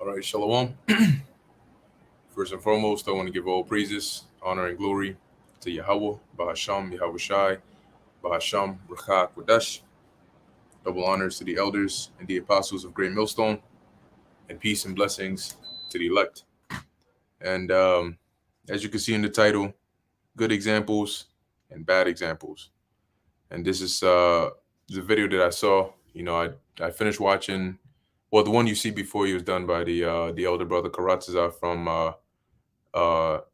All right, Shalom. First and foremost, I want to give all praises, honor, and glory to Yahweh, Bahasham, Yahweh Shai, Bahasham, Rakha, Kodesh. Double honors to the elders and the apostles of Great Millstone, and peace and blessings to the elect. And as you can see in the title, good examples and bad examples. And this is the video that I saw. I finished watching. Well, the one you see before you was done by the elder brother Karatza from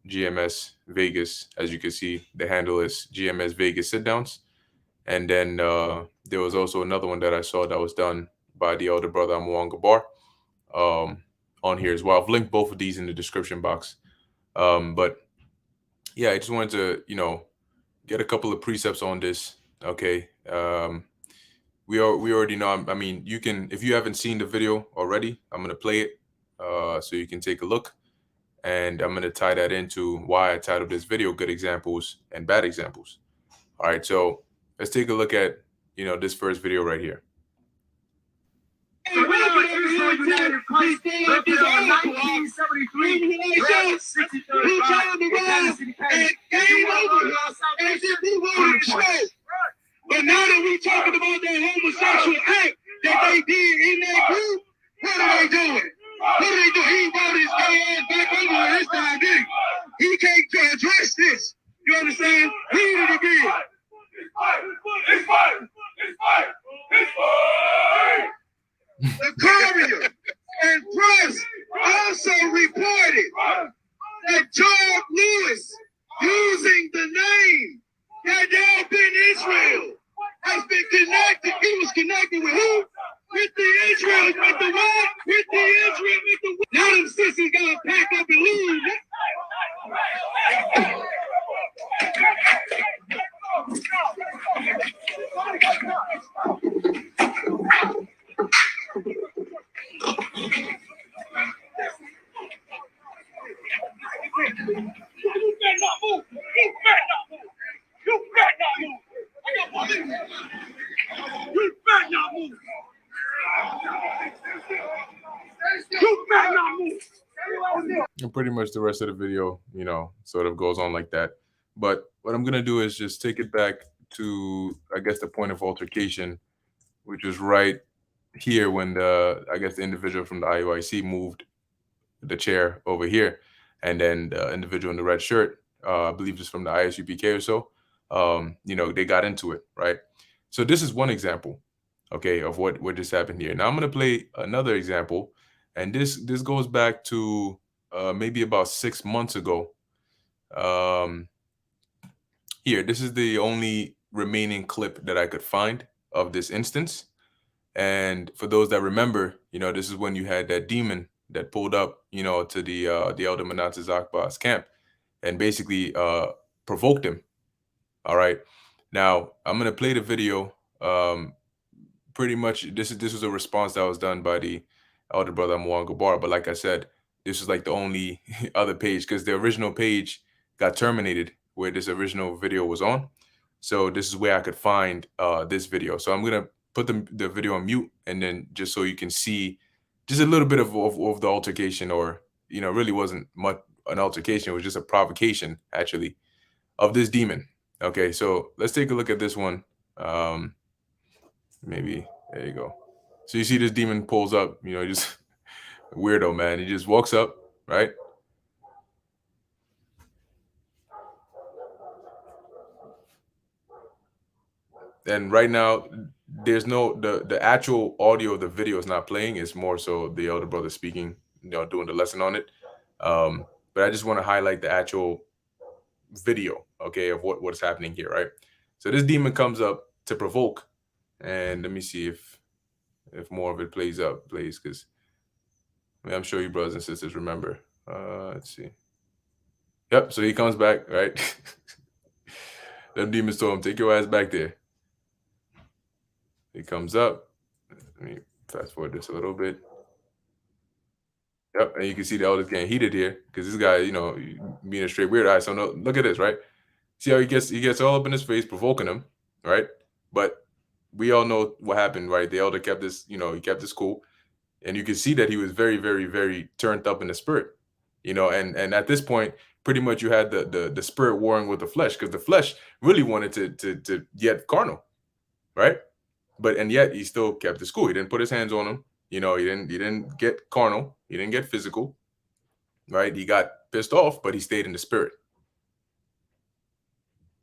GMS Vegas. As you can see, the handle is GMS Vegas sit downs. And then there was also another one that I saw that was done by the elder brother Mwanga Bar on here as well. I've linked both of these in the description box. But yeah, I just wanted to, get a couple of precepts on this. Okay. We already know. I mean, you can, if you haven't seen the video already, I'm going to play it so you can take a look. And I'm going to tie that into why I titled this video Good Examples and Bad Examples. All right, so let's take a look at, this first video right here. But now that we talking about that homosexual act that they did in that group, what are they doing? What do they do? He brought his gay ass back over with his time, didn't he? He can't address this. You understand? He needed to be. It's fine. The Courier and press also reported that George Lewis, using the name Gadal Ben Israel, has been connected. He was connected with who? With the Israel, with the what? With the Israel, with the what? Now them sisters gotta pack up and leave. You better not move. You better not move. I got police. You better not move. You better not move. And pretty much the rest of the video, sort of goes on like that. But what I'm going to do is just take it back to, I guess, the point of altercation, which was right here when the individual from the IUIC moved the chair over here. And then the individual in the red shirt, I believe it's from the ISUPK or so, they got into it, right? So this is one example, okay, of what just happened here. Now I'm going to play another example, and this goes back to maybe about 6 months ago. Here, this is the only remaining clip that I could find of this instance. And for those that remember, this is when you had that demon that pulled up, to the elder Manasseh Zakba's camp and basically provoked him. All right. Now I'm gonna play the video. Pretty much this was a response that was done by the elder brother Mwanga Bar. But like I said, this is like the only other page because the original page got terminated where this original video was on. So this is where I could find this video. So I'm gonna put the video on mute, and then just so you can see just a little bit of the altercation, or really wasn't much an altercation. It was just a provocation actually of this demon. Okay, so let's take a look at this one. Maybe there you go. So you see this demon pulls up, just weirdo, man. He just walks up, right? And right now, there's no the actual audio of the video is not playing. It's more so the elder brother speaking, doing the lesson on it. But I just want to highlight the actual video, okay, of what's happening here, right? So this demon comes up to provoke, and let me see if more of it plays, because I mean, I'm sure you brothers and sisters remember. Let's see. Yep. So he comes back, right? Them demons told him, "Take your ass back there." He comes up. Let me fast forward this a little bit. Yep, and you can see the elders getting heated here because this guy, being a straight weird eye. So no, look at this, right? See how he gets all up in his face, provoking him, right? But we all know what happened, right? The elder kept this, he kept his cool, and you can see that he was very, very, very turned up in the spirit, and at this point, pretty much you had the spirit warring with the flesh because the flesh really wanted to get carnal, right? But and yet he still kept his cool. He didn't put his hands on him. He didn't get carnal. He didn't get physical, right? He got pissed off, but he stayed in the spirit.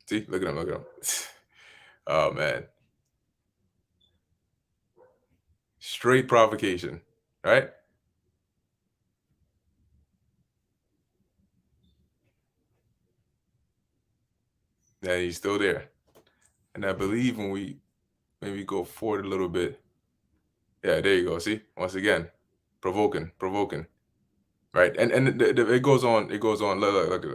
See, look at him, look at him. Oh man, straight provocation, right? And he's still there. And I believe when we maybe go forward a little bit, yeah, there you go. See, once again, provoking, right? And it goes on, it goes on. Look.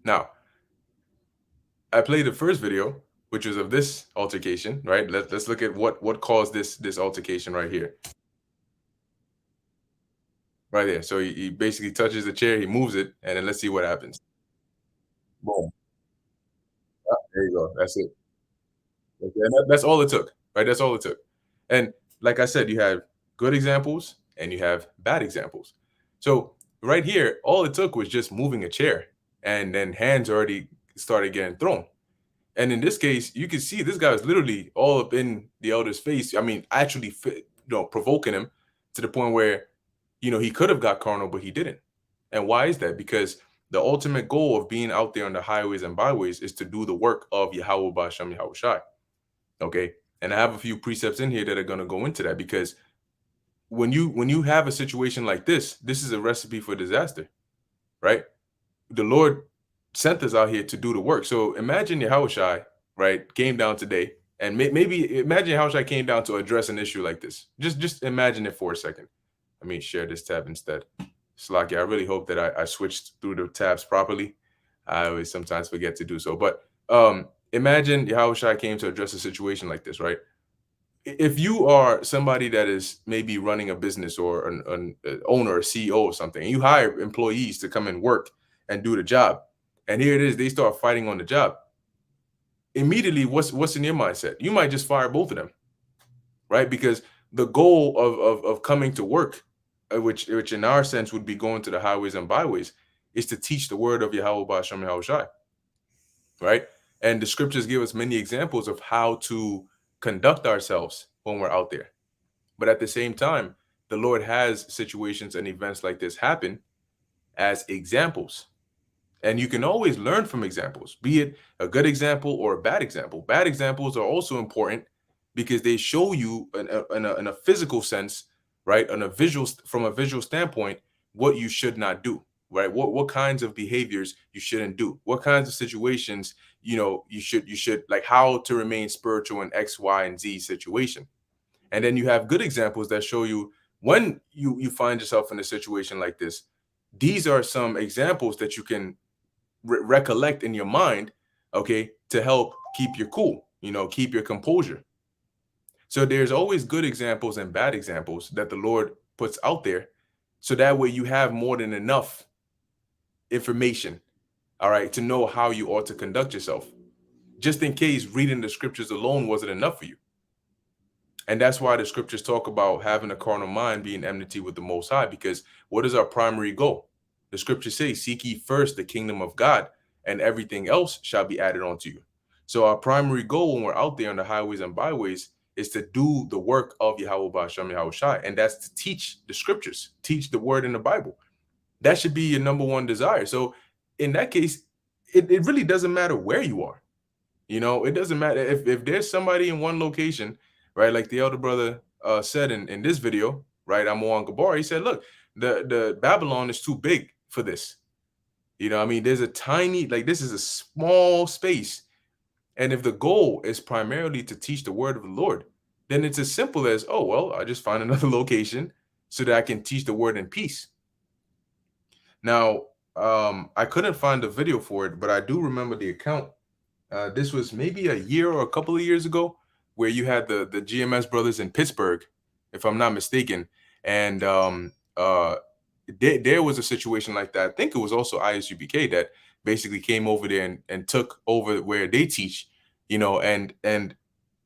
Now, I played the first video, which was of this altercation, right? Let's look at what caused this altercation right here, right there. So he basically touches the chair, he moves it, and then let's see what happens. Boom. There you go. That's it. Okay, and that's all it took, right? That's all it took. And like I said, you have good examples and you have bad examples. So right here, all it took was just moving a chair, and then hands already started getting thrown. And in this case, you can see this guy was literally all up in the elder's face. I mean, actually, provoking him to the point where, he could have got carnal, but he didn't. And why is that? Because the ultimate goal of being out there on the highways and byways is to do the work of Yahweh Ba'Shem Yahweh Shai. Okay. And I have a few precepts in here that are going to go into that because when you have a situation like this is a recipe for disaster, right? The Lord sent us out here to do the work. So imagine Yahushai, right, came down today, and maybe imagine Yahushai came down to address an issue like this. Just imagine it for a second. Let me share this tab instead. Slacky, I really hope that I switched through the tabs properly. I always sometimes forget to do so. But imagine Yahushai came to address a situation like this, right? If you are somebody that is maybe running a business or an owner or CEO or something, and you hire employees to come and work and do the job, and here it is, they start fighting on the job. Immediately, what's in your mindset? You might just fire both of them, right? Because the goal of coming to work, which in our sense would be going to the highways and byways, is to teach the word of Yahweh Ba'Shem Yahweh Shai, right? And the scriptures give us many examples of how to conduct ourselves when we're out there. But at the same time, the Lord has situations and events like this happen as examples. And you can always learn from examples, be it a good example or a bad example. Bad examples are also important because they show you in a physical sense, right, from a visual standpoint, what you should not do, right? What kinds of behaviors you shouldn't do, what kinds of situations, you should like how to remain spiritual in X, Y, and Z situation. And then you have good examples that show you when you find yourself in a situation like this. These are some examples that you can recollect in your mind, okay, to help keep your cool, keep your composure. So there's always good examples and bad examples that the Lord puts out there, so that way you have more than enough information, all right, to know how you ought to conduct yourself, just in case reading the scriptures alone wasn't enough for you. And that's why the scriptures talk about having a carnal mind being enmity with the Most High, because what is our primary goal? The scriptures say, seek ye first the kingdom of God, and everything else shall be added onto you. So our primary goal when we're out there on the highways and byways is to do the work of Yahweh Ba'Shem Yahweh Shai, and that's to teach the scriptures, teach the word in the Bible. That should be your number one desire. So in that case, it really doesn't matter where you are. It doesn't matter if there's somebody in one location, right? Like the elder brother said in this video, right? I'm on Gabar. He said, look, the Babylon is too big for this. You know, I mean, there's a tiny, like, this is a small space. And if the goal is primarily to teach the word of the Lord, then it's as simple as, oh, well, I just find another location so that I can teach the word in peace. Now, I couldn't find a video for it, but I do remember the account. This was maybe a year or a couple of years ago, where you had the GMS brothers in Pittsburgh, if I'm not mistaken, and there was a situation like that. I think it was also ISUBK that basically came over there and took over where they teach, you know, and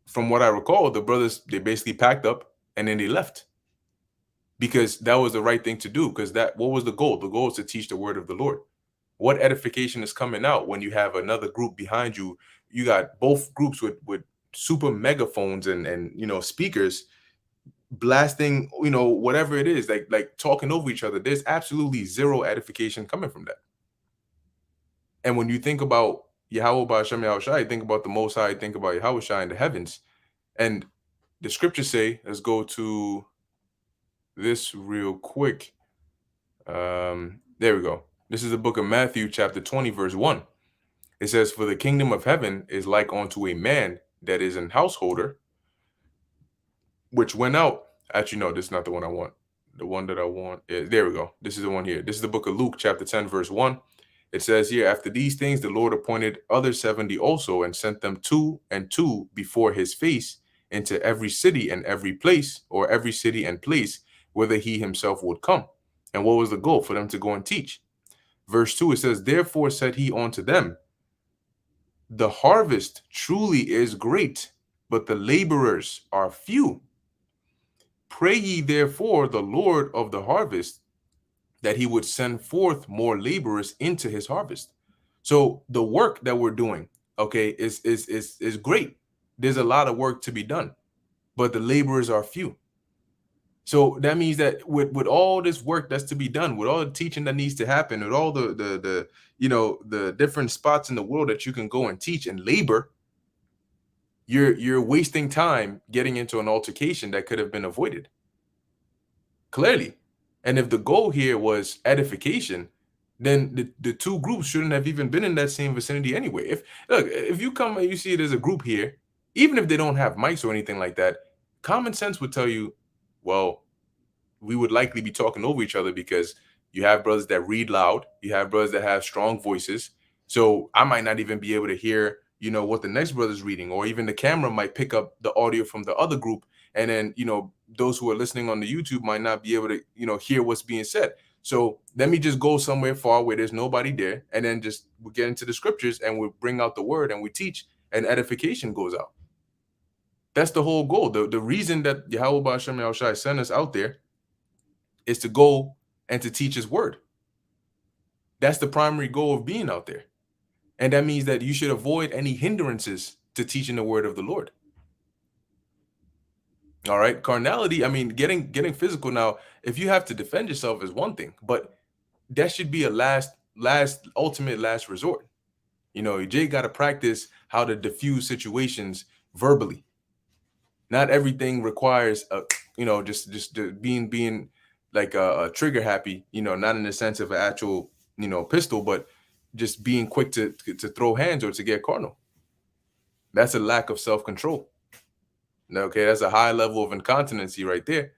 from what I recall, the brothers, they basically packed up and then they left, because that was the right thing to do. Because what was the goal? The goal is to teach the word of the Lord. What edification is coming out when you have another group behind you? You got both groups with super megaphones and you know, speakers blasting, you know, whatever it is, like talking over each other. There's absolutely zero edification coming from that. And when you think about Yahweh Ba'Shem Yahushai, think about the Most High, think about Yahushai in the heavens. And the scriptures say, let's go to this real quick. There we go. This is the book of Matthew, chapter 20, verse 1. It says, for the kingdom of heaven is like unto a man that is an householder, which went out. Actually, no, this is not the one I want. The one that I want is, there we go. This is the one here. This is the book of Luke, chapter 10, verse 1. It says here, after these things, the Lord appointed other 70 also, and sent them 2 and 2 before his face into every city and every place, or every city and place, whither he himself would come. And what was the goal? For them to go and teach. Verse 2, it says, therefore said he unto them, the harvest truly is great, but the laborers are few. Pray ye therefore the Lord of the harvest that he would send forth more laborers into his harvest. So the work that we're doing, okay, is great. There's a lot of work to be done, but the laborers are few. So that means that with all this work that's to be done, with all the teaching that needs to happen, with all the you know, the different spots in the world that you can go and teach and labor, you're wasting time getting into an altercation that could have been avoided. Clearly. And if the goal here was edification, then the two groups shouldn't have even been in that same vicinity anyway. If you come and you see there's a group here, even if they don't have mics or anything like that, common sense would tell you, well, we would likely be talking over each other, because you have brothers that read loud, you have brothers that have strong voices. So I might not even be able to hear, you know, what the next brother's reading, or even the camera might pick up the audio from the other group. And then, you know, those who are listening on the YouTube might not be able to, you know, hear what's being said. So let me just go somewhere far where there's nobody there, and then just we get into the scriptures and we bring out the word and we teach, and edification goes out. That's the whole goal. The reason that Yahweh Ba'Shem Yahushai sent us out there is to go and to teach his word. That's the primary goal of being out there. And that means that you should avoid any hindrances to teaching the word of the Lord. All right. Carnality, I mean, getting physical now, if you have to defend yourself is one thing, but that should be a last resort. You know, Jay got to practice how to diffuse situations verbally. Not everything requires you know, just being like a trigger happy, you know, not in the sense of an actual, you know, pistol, but just being quick to throw hands or to get carnal. That's a lack of self-control. Okay, that's a high level of incontinency right there.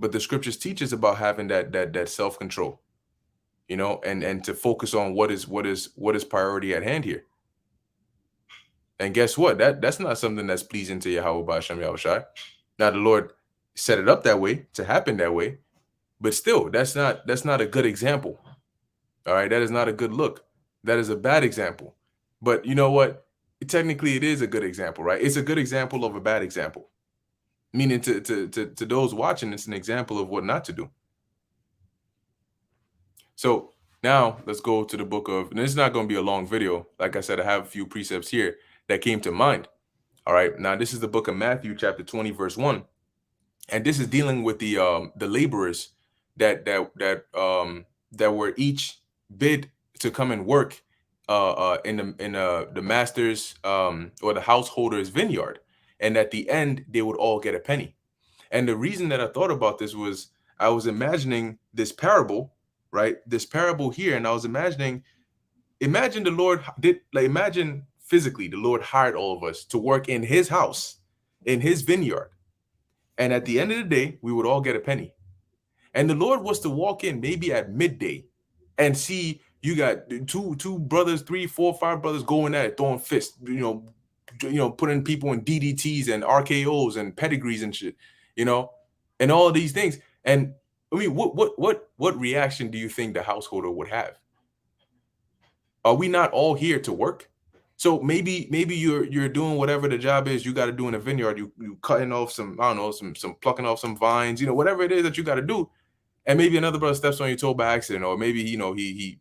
But the scriptures teach us about having that self-control, you know, and to focus on what is priority at hand here. And guess what? That's not something that's pleasing to Yahweh Ba'Shem Yahushai. Now the Lord set it up that way to happen that way, but still, that's not a good example. All right, that is not a good look. That is a bad example. But you know what? Technically, it is a good example, right? It's a good example of a bad example. Meaning to those watching, it's an example of what not to do. So now let's go to the book of, and it's not going to be a long video. Like I said, I have a few precepts here that came to mind. All right, now this is the book of Matthew, chapter 20, verse 1. And this is dealing with the laborers that were each bid to come and work in the master's or the householder's vineyard, and at the end they would all get a penny. And the reason that I thought about this was I was imagining this parable, right? This parable here, and I was imagining, imagine the Lord did, like, imagine physically the Lord hired all of us to work in his house, in his vineyard. And at the end of the day, we would all get a penny. And the Lord was to walk in maybe at midday and see you got two brothers, three, four, five brothers going at it, throwing fists, putting people in DDTs and RKOs and pedigrees and shit, and all of these things. And I mean, what reaction do you think the householder would have? Are we not all here to work? So maybe you're doing whatever the job is you got to do in a vineyard. You cutting off some, I don't know, some plucking off some vines, whatever it is that you got to do. And maybe another brother steps on your toe by accident, or maybe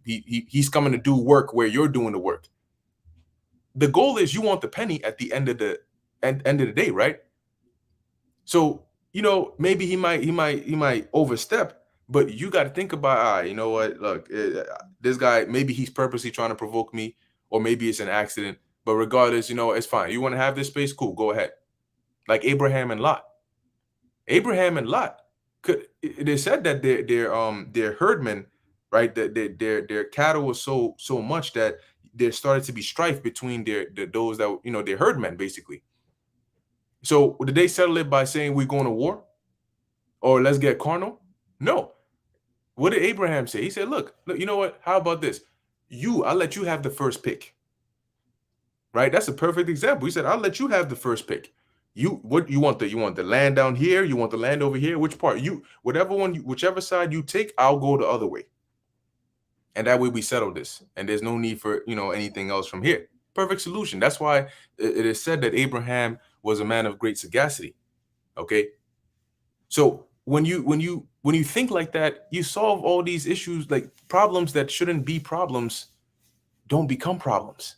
he's coming to do work where you're doing the work. The goal is you want the penny at the end of the day, right? So maybe he might overstep, but you got to think about, you know what? Look, this guy, maybe he's purposely trying to provoke me, or maybe it's an accident. But regardless, it's fine. You want to have this space, cool, go ahead. Like Abraham and Lot. Abraham and Lot. They said that their herdmen, right? That their cattle was so much that there started to be strife between those that their herdmen, basically. So did they settle it by saying we're going to war, or let's get carnal? No. What did Abraham say? He said, look, you know what? How about this? I'll let you have the first pick. Right? That's a perfect example. He said, I'll let you have the first pick. You want the land down here? You want the land over here? Which part? Whichever side you take, I'll go the other way. And that way we settle this. And there's no need for, anything else from here. Perfect solution. That's why it is said that Abraham was a man of great sagacity. Okay. So when you think like that, you solve all these issues, like problems that shouldn't be problems don't become problems.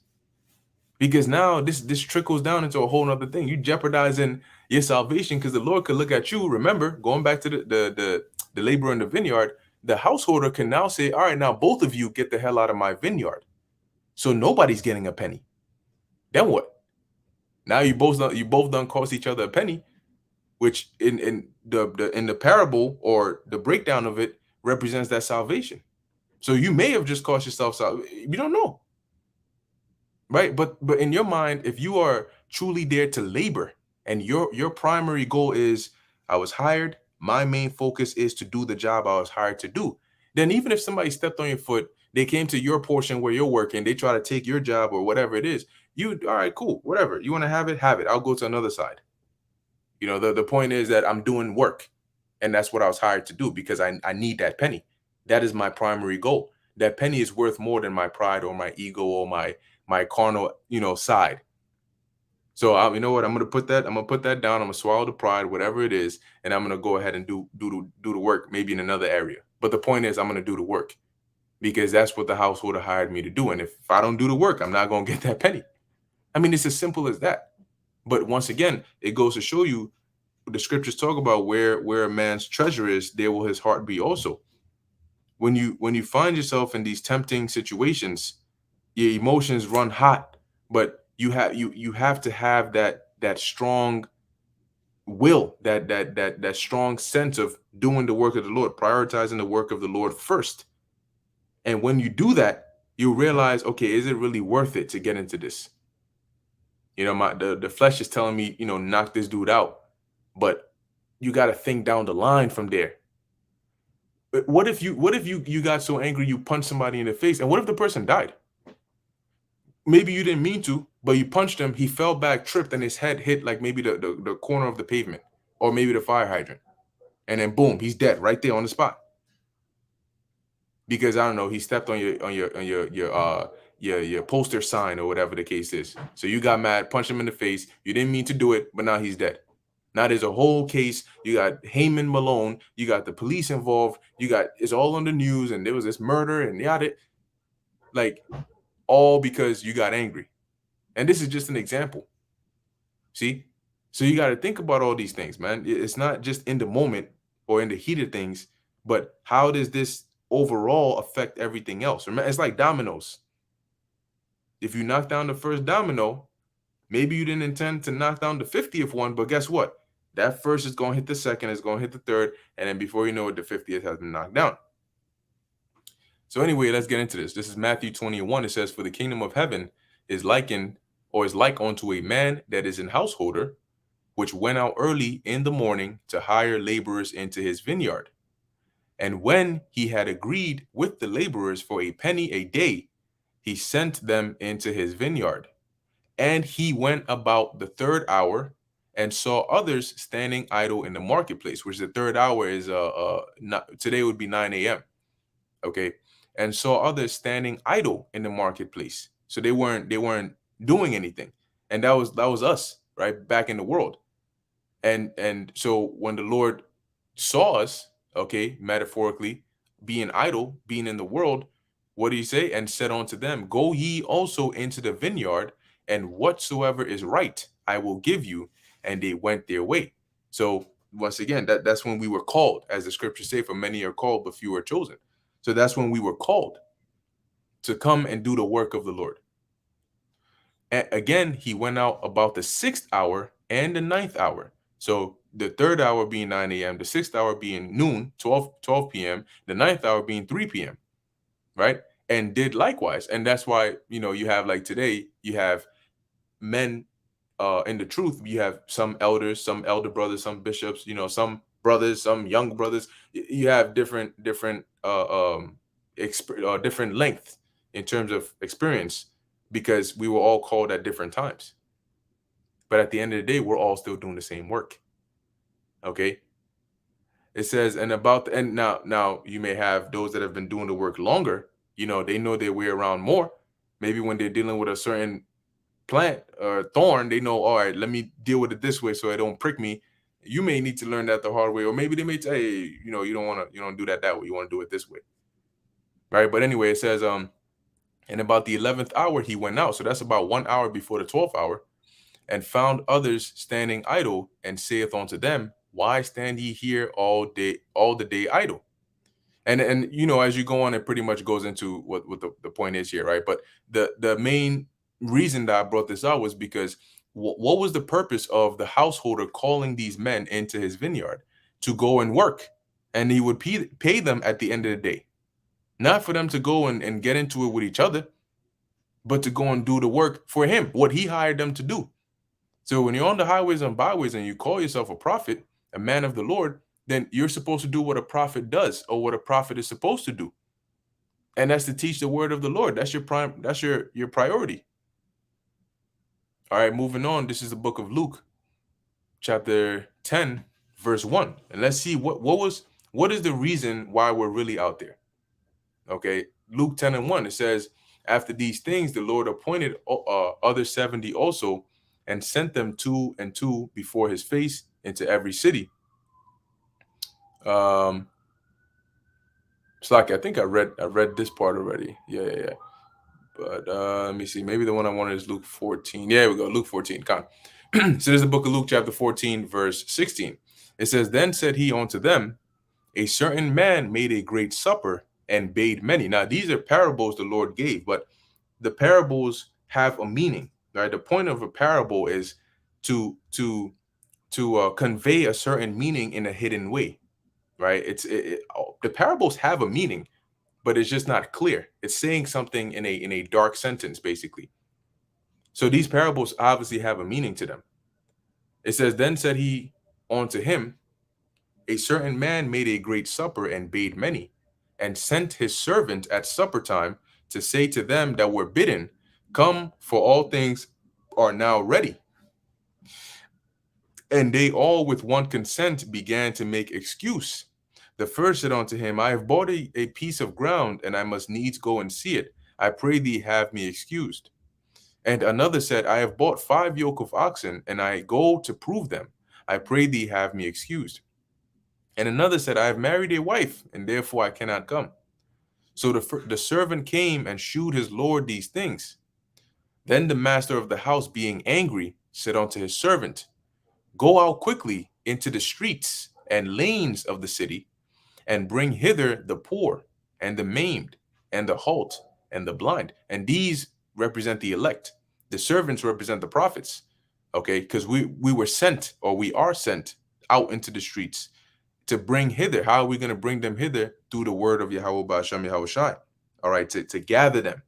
Because now this trickles down into a whole nother thing. You jeopardizing your salvation, because the Lord could look at you. Remember, going back to the laborer in the vineyard, the householder can now say, all right, now both of you get the hell out of my vineyard. So nobody's getting a penny. Then what? Now you both done cost each other a penny, which in the parable, or the breakdown of it, represents that salvation. So you may have just cost yourself salvation. You don't know. Right. But in your mind, if you are truly there to labor, and your primary goal is, I was hired, my main focus is to do the job I was hired to do, then even if somebody stepped on your foot, they came to your portion where you're working, they try to take your job or whatever it is, all right, cool, whatever. You want to have it, I'll go to another side. The point is that I'm doing work, and that's what I was hired to do, because I need that penny. That is my primary goal. That penny is worth more than my pride or my ego or my carnal, side. So you know what? I'm gonna put that down. I'm gonna swallow the pride, whatever it is, and I'm gonna go ahead and do the work, maybe in another area. But the point is, I'm gonna do the work, because that's what the householder hired me to do. And if I don't do the work, I'm not gonna get that penny. I mean, it's as simple as that. But once again, it goes to show you, the scriptures talk about where a man's treasure is, there will his heart be also. When you find yourself in these tempting situations, your emotions run hot, but you have to have that strong will, that strong sense of doing the work of the Lord, prioritizing the work of the Lord first. And when you do that, you realize, okay, is it really worth it to get into this? The flesh is telling me, knock this dude out, but you got to think down the line from there. But what if you got so angry you punched somebody in the face, and what if the person died? Maybe you didn't mean to, but you punched him, he fell back, tripped, and his head hit like maybe the corner of the pavement, or maybe the fire hydrant, and then boom, he's dead right there on the spot. Because I don't know, he stepped on your poster sign or whatever the case is. So you got mad, punched him in the face. You didn't mean to do it, but now he's dead. Now there's a whole case. You got Heyman Malone. You got the police involved. It's all on the news, and there was this murder and yada. Like, all because you got angry. And this is just an example. See? So you got to think about all these things, man. It's not just in the moment or in the heat of things, but how does this overall affect everything else? Remember, it's like dominoes. If you knock down the first domino, maybe you didn't intend to knock down the 50th one, but guess what? That first is going to hit the second, it's going to hit the third, and then before you know it, the 50th has been knocked down. So anyway, let's get into this. This is Matthew 21. It says, "For the kingdom of heaven is likened, or is like unto a man that is an householder, which went out early in the morning to hire laborers into his vineyard. And when he had agreed with the laborers for a penny a day, he sent them into his vineyard. And he went about the third hour and saw others standing idle in the marketplace," which the third hour is not, today would be 9 a.m. Okay, and saw others standing idle in the marketplace. So they weren't doing anything, and that was us, right, back in the world. And so when the Lord saw us, okay, metaphorically, being idle, being in the world, what did he say? And said unto them, "Go ye also into the vineyard, and whatsoever is right, I will give you." And they went their way. So once again, that's when we were called, as the scriptures say, "For many are called, but few are chosen." So that's when we were called to come and do the work of the Lord. And again, he went out about the 6th hour and the 9th hour. So the third hour being 9 a.m., the 6th hour being noon, 12 p.m., the 9th hour being 3 p.m., right? And did likewise. And that's why, you have, like, today, you have men in the truth. You have some elders, some elder brothers, some bishops, some brothers, some young brothers. You have different different length in terms of experience, because we were all called at different times. But at the end of the day, we're all still doing the same work. Okay. It says, and now you may have those that have been doing the work longer, they know their way around more. Maybe when they're dealing with a certain plant or thorn, they know, all right, let me deal with it this way so it don't prick me. You may need to learn that the hard way, or maybe they may tell you, you don't do that way. You want to do it this way. Right. But anyway, it says, and about the 11th hour, he went out. So that's about 1 hour before the 12th hour, and found others standing idle, and saith unto them, Why stand ye here all the day idle? And as you go on, it pretty much goes into what the point is here, right? But the main reason that I brought this out was because what was the purpose of the householder calling these men into his vineyard? To go and work, and he would pay them at the end of the day. Not for them to go and get into it with each other, but to go and do the work for him, what he hired them to do. So when you're on the highways and byways and you call yourself a prophet, a man of the Lord, then you're supposed to do what a prophet does, or what a prophet is supposed to do. And that's to teach the word of the Lord. That's your priority. All right, moving on. This is the book of Luke, chapter 10, verse 1. And let's see what is the reason why we're really out there. Okay, Luke 10 and 1, it says, "After these things, the Lord appointed other 70 also, and sent them 2 and 2 before his face into every city." It's like, I think I read this part already. Yeah. But let me see. Maybe the one I wanted is Luke 14. Yeah, we go. Luke 14. Come. So this is the book of Luke, chapter 14, verse 16. It says, "Then said he unto them, A certain man made a great supper, and bade many." Now, these are parables the Lord gave, but the parables have a meaning, right? The point of a parable is to convey a certain meaning in a hidden way, right? The parables have a meaning, but it's just not clear. It's saying something in a dark sentence, basically. So these parables obviously have a meaning to them. It says, "Then said he unto him, A certain man made a great supper, and bade many, and sent his servant at supper time to say to them that were bidden, Come, for all things are now ready. And they all with one consent began to make excuse. The first said unto him, I have bought a piece of ground, and I must needs go and see it. I pray thee have me excused. And another said, I have bought 5 yoke of oxen, and I go to prove them. I pray thee have me excused. And another said, I have married a wife, and therefore I cannot come. So the servant came and shewed his lord these things. Then the master of the house, being angry, said unto his servant, Go out quickly into the streets and lanes of the city, and bring hither the poor, and the maimed, and the halt, and the blind. And these represent the elect. The servants represent the prophets. Okay, because we were sent, or we are sent, out into the streets to bring hither. How are we going to bring them hither? Through the word of Yahweh Ba'ashem Yahweh Shai. All right, to gather them.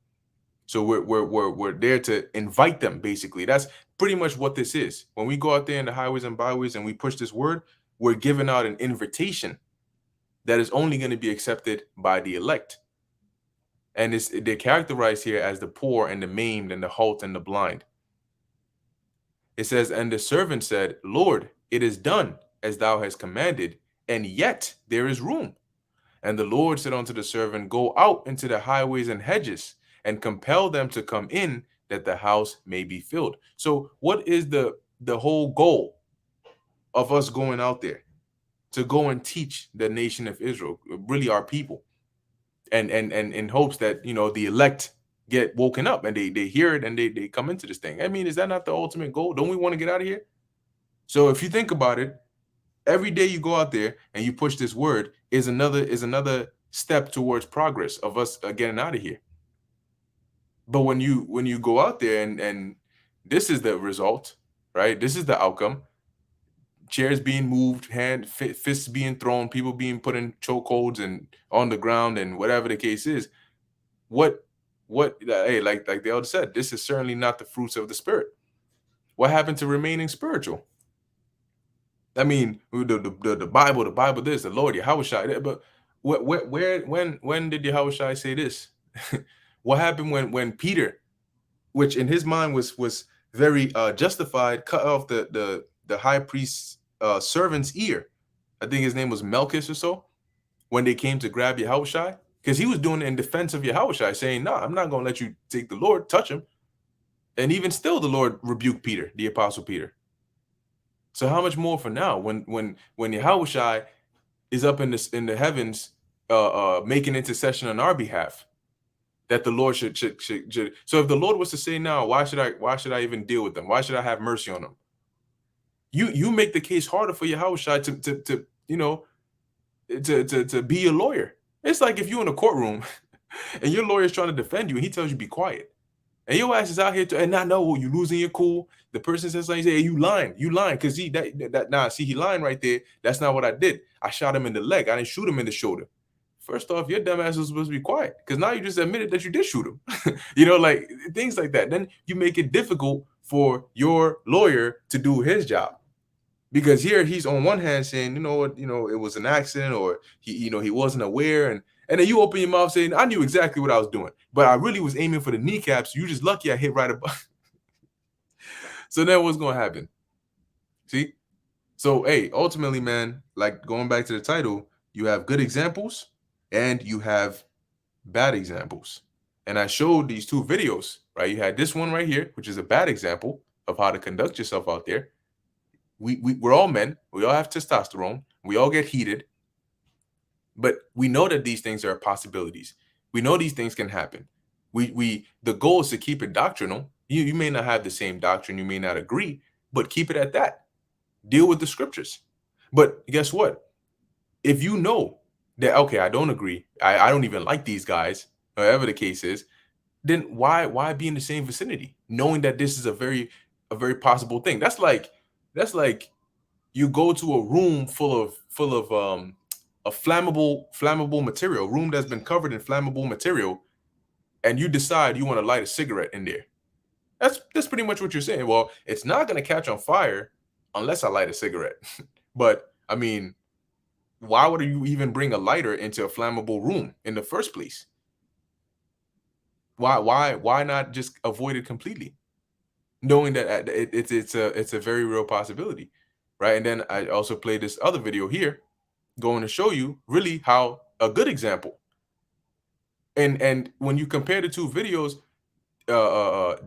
So we're there to invite them, basically. That's pretty much what this is. When we go out there in the highways and byways and we push this word, we're giving out an invitation that is only going to be accepted by the elect. And they're characterized here as the poor and the maimed and the halt and the blind. It says, and the servant said, Lord, it is done as thou hast commanded, and yet there is room. And the Lord said unto the servant, go out into the highways and hedges and compel them to come in, that the house may be filled. So what is the whole goal of us going out there? To go and teach the nation of Israel, really our people, and in hopes that, you know, the elect get woken up and they hear it and they come into this thing. I mean, is that not the ultimate goal? Don't we want to get out of here? So if you think about it, every day you go out there and you push this word is another step towards progress of us getting out of here. But when you go out there and this is the result, right? This is the outcome. Chairs being moved, fists being thrown, people being put in chokeholds and on the ground, and whatever the case is. What? Hey, like the elder said, this is certainly not the fruits of the spirit. What happened to remaining spiritual? I mean, the Bible, this, the Lord Yahweh Shai. But when did Yahweh Shai say this? What happened when Peter, which in his mind was very justified, cut off the high priest's servant's ear? I think his name was Melchus or so. When they came to grab Yahweh Shai, because he was doing it in defense of Yahweh Shai, saying, "No, I'm not going to let you take the Lord, touch him." And even still, the Lord rebuked Peter, the apostle Peter. So how much more for now, when Yahweh Shai is up in the heavens, making intercession on our behalf, that the Lord should. So if the Lord was to say now, why should I even deal with them? Why should I have mercy on them? You make the case harder for Yahweh Shai to you know, to be a lawyer. It's like if you're in a courtroom and your lawyer's trying to defend you and he tells you be quiet. And your ass is out here and I know you losing your cool. The person says something, you say, hey, you lying, because he lying right there. That's not what I did. I shot him in the leg. I didn't shoot him in the shoulder. First off, your dumb ass was supposed to be quiet, because now you just admitted that you did shoot him. You know, like things like that. Then you make it difficult for your lawyer to do his job. Because here he's on one hand saying, it was an accident, or he wasn't aware, and then you open your mouth saying, I knew exactly what I was doing, but I really was aiming for the kneecaps. You just lucky I hit right above. So then what's going to happen? See? So, hey, ultimately, man, like going back to the title, you have good examples and you have bad examples. And I showed these two videos, right? You had this one right here, which is a bad example of how to conduct yourself out there. We're all men. We all have testosterone. We all get heated. But we know that these things are possibilities. We know these things can happen. The goal is to keep it doctrinal. You may not have the same doctrine. You may not agree, but keep it at that. Deal with the scriptures. But guess what? If you know that, okay, I don't agree, I don't even like these guys, whatever the case is, then why be in the same vicinity, knowing that this is a very possible thing? That's like you go to a room full of a flammable material, room that's been covered in flammable material, and you decide you want to light a cigarette in there. That's pretty much what you're saying. Well, it's not going to catch on fire unless I light a cigarette. But I mean, why would you even bring a lighter into a flammable room in the first place? Why not just avoid it completely, knowing that it's a very real possibility, right? And then I also played this other video here, going to show you really how a good example. And when you compare the two videos,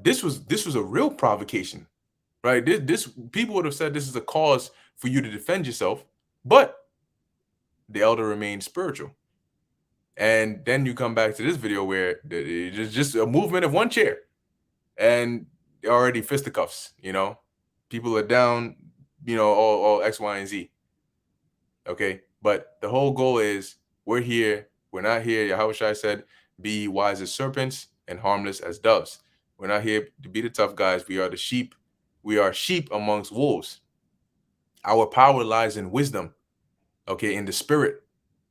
this was a real provocation, right? This people would have said this is a cause for you to defend yourself, but the elder remained spiritual. And then you come back to this video where it's just a movement of one chair, and already fisticuffs. People are down. All X, Y, and Z. Okay, but the whole goal is we're here. We're not here. Yahweh Shai said, "Be wise as serpents and harmless as doves." We're not here to be the tough guys. We are the sheep. We are sheep amongst wolves. Our power lies in wisdom, okay, in the spirit,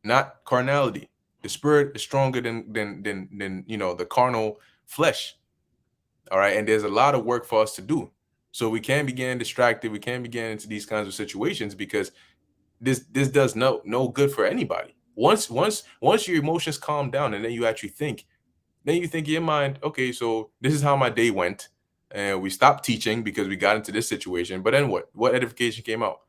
not carnality. The spirit is stronger than the carnal flesh. All right. And there's a lot of work for us to do. So we can't be getting distracted. We can't be getting into these kinds of situations because this does no good for anybody. Once your emotions calm down and then you actually think, then you think in your mind, okay, so this is how my day went. And we stopped teaching because we got into this situation. But then what? What edification came out?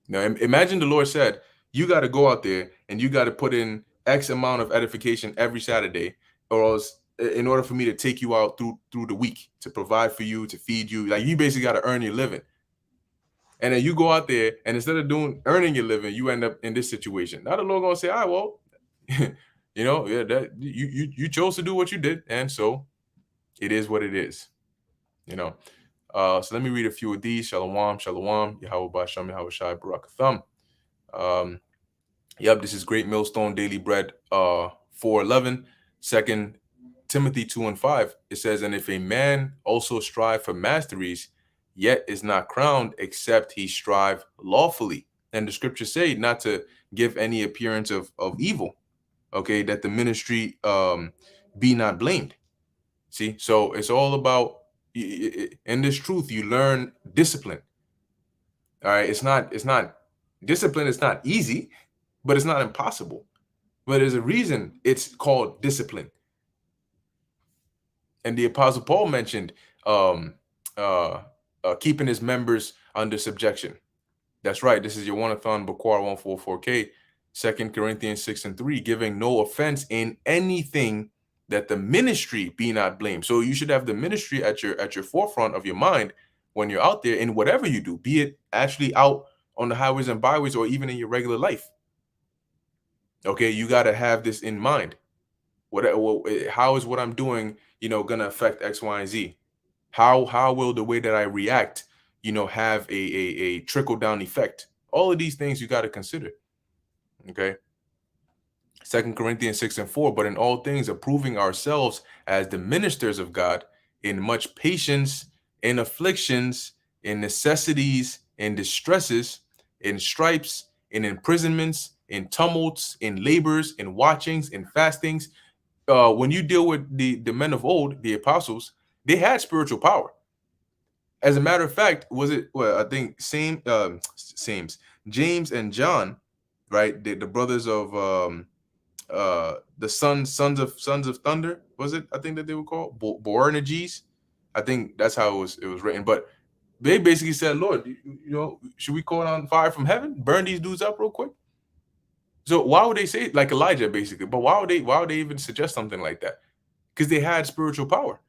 Now imagine the Lord said, you got to go out there and you got to put in X amount of edification every Saturday, or else in order for me to take you out through the week to provide for you, to feed you, like you basically got to earn your living. And then you go out there and instead of earning your living, you end up in this situation. Now the Lord gonna say, all right, well, yeah, that you chose to do what you did, and so it is what it is. So let me read a few of these. Shalom, shalom, Yahweh Basham, Yahweh Shai, Barakatham. Yep, this is Great Millstone Daily Bread 4:11. 2 Timothy 2:5. It says, and if a man also strive for masteries, yet is not crowned, except he strive lawfully. And the scriptures say not to give any appearance of evil, okay, that the ministry be not blamed. See, so it's all about, in this truth, you learn discipline. All right, it's not discipline is not easy, but it's not impossible. But there's a reason it's called discipline. And the Apostle Paul mentioned keeping his members under subjection. That's right. This is your one-a-thon Bakwar 144K, 2 Corinthians 6:3, giving no offense in anything, that the ministry be not blamed. So you should have the ministry at your forefront of your mind when you're out there in whatever you do, be it actually out on the highways and byways or even in your regular life. Okay, you got to have this in mind. How is what I'm doing, going to affect X, Y, and Z? How will the way that I react, have a trickle down effect? All of these things you got to consider. Okay. 2 Corinthians 6:4, but in all things approving ourselves as the ministers of God, in much patience, in afflictions, in necessities, in distresses, in stripes, in imprisonments, in tumults, in labors, in watchings, in fastings. When you deal with the men of old, the apostles, they had spiritual power. As a matter of fact, I think James and John, right? The brothers of the sons of thunder, was it? I think that they were called Boanerges. I think that's how it was written. But they basically said, Lord, should we call on fire from heaven, burn these dudes up real quick? So why would they say it? Like Elijah, basically? But why would they even suggest something like that? Because they had spiritual power.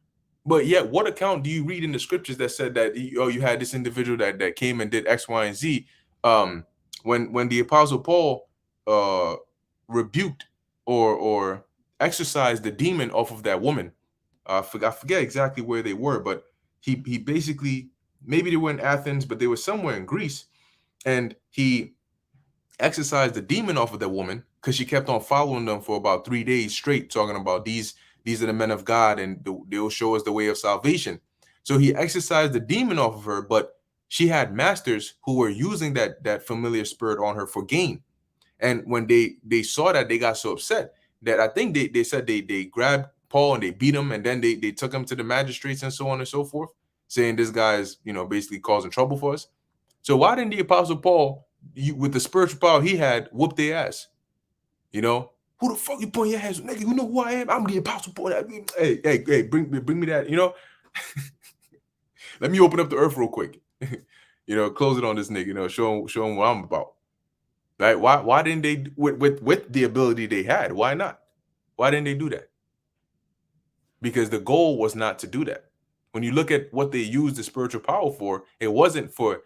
But yet, what account do you read in the scriptures that said that you had this individual that came and did X, Y, and Z? When the Apostle Paul rebuked or exorcised the demon off of that woman, I forget exactly where they were, but he basically, maybe they were in Athens, but they were somewhere in Greece, and he exorcised the demon off of that woman because she kept on following them for about 3 days straight, talking about these are the men of God and they'll show us the way of salvation. So he exorcised the demon off of her, but she had masters who were using that familiar spirit on her for gain. And when they saw that, they got so upset that I think they said they grabbed Paul and they beat him, and then they took him to the magistrates and so on and so forth, saying this guy is basically causing trouble for us. So why didn't the Apostle Paul, with the spiritual power he had, whoop their ass? Who the fuck you pointing your hands, nigga? You know who I am? I'm the Apostle Paul. Hey, bring me that. Let me open up the earth real quick. Close it on this nigga. Show him what I'm about. Right? Why didn't they, with the ability they had? Why not? Why didn't they do that? Because the goal was not to do that. When you look at what they used the spiritual power for, it wasn't for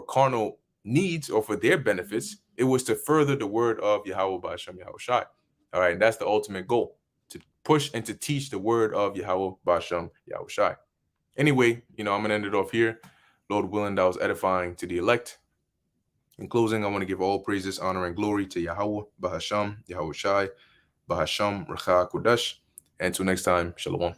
carnal needs or for their benefits. It was to further the word of Yahweh Ba'ashem Yahweh Shai. All right, that's the ultimate goal, to push and to teach the word of Yahweh Ba'ashem Yahweh Shai. Anyway, I'm going to end it off here. Lord willing, that was edifying to the elect. In closing, I want to give all praises, honor, and glory to Yahweh Ba'ashem Yahweh Shai, Ba'ashem Recha Kodesh. And until next time, Shalom.